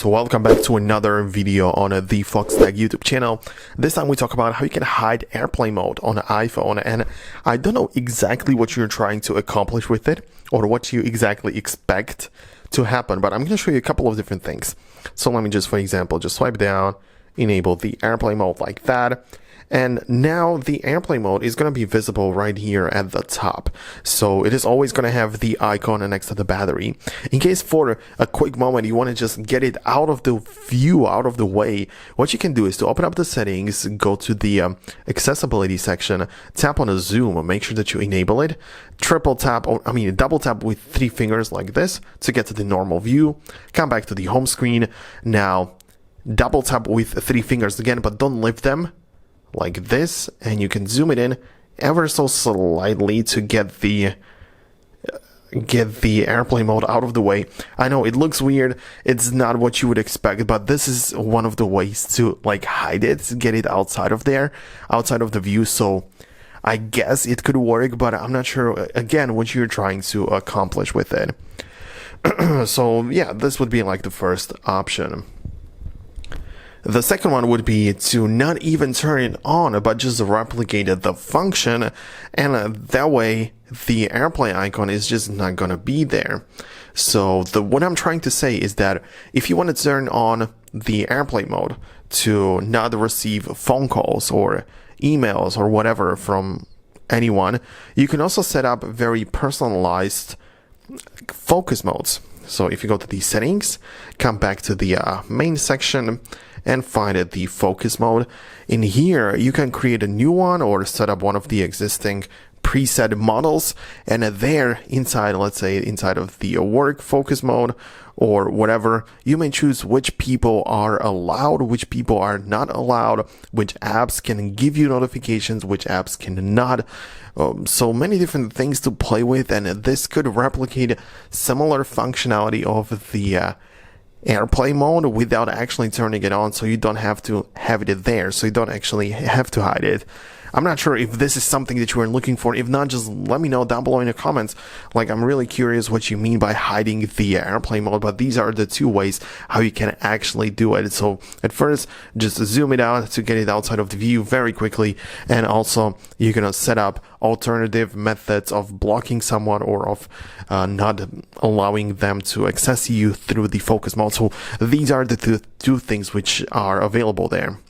So welcome back to another video on the Foxtecc YouTube channel. This time we talk about how you can hide airplane mode on an iPhone, and I don't know exactly what you're trying to accomplish with it or what you exactly expect to happen, but I'm going to show you a couple of different things. So let me just, for example, just swipe down, enable the airplane mode like that. And now the airplane mode is going to be visible right here at the top. So it is always going to have the icon next to the battery. In case for a quick moment you want to just get it out of the view, out of the way, what you can do is to open up the settings, go to the accessibility section, tap on a zoom, make sure that you enable it, double tap with 3 fingers like this to get to the normal view, come back to the home screen. Now double tap with 3 fingers again, but don't lift them, like this, and you can zoom it in ever so slightly to get the airplane mode out of the way. I know it looks weird, it's not what you would expect, but this is one of the ways to hide it, get it outside of there, outside of the view. So I guess it could work, but I'm not sure again what you're trying to accomplish with it. So yeah, this would be like the first option. The second one would be to not even turn it on, but just replicate the function, and that way the airplane icon is just not gonna be there. So what I'm trying to say is that if you want to turn on the airplane mode to not receive phone calls or emails or whatever from anyone, you can also set up very personalized focus modes. So if you go to the settings, come back to the main section and find the focus mode. In here, you can create a new one or set up one of the existing preset models, and there inside, let's say inside of the work focus mode or whatever, you may choose which people are allowed, which people are not allowed, which apps can give you notifications, which apps cannot. So many different things to play with, and this could replicate similar functionality of the airplane mode without actually turning it on, so you don't have to have it there, so you don't actually have to hide it. I'm not sure if this is something that you are looking for. If not, just let me know down below in the comments. I'm really curious what you mean by hiding the airplane mode, but these are the 2 ways how you can actually do it. So at first, just zoom it out to get it outside of the view very quickly, and also you're gonna set up alternative methods of blocking someone or of not allowing them to access you through the focus mode. So these are the two things which are available there.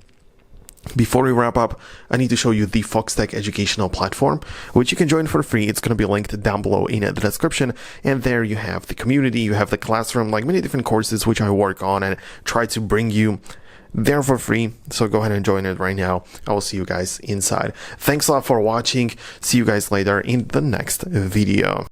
Before we wrap up, I need to show you the Foxtecc educational platform, which you can join for free. It's going to be linked down below in the description, and there you have the community, you have the classroom, many different courses which I work on and try to bring you there for free. So go ahead and join it right now. I will see you guys inside. Thanks a lot for watching. See you guys later in the next video.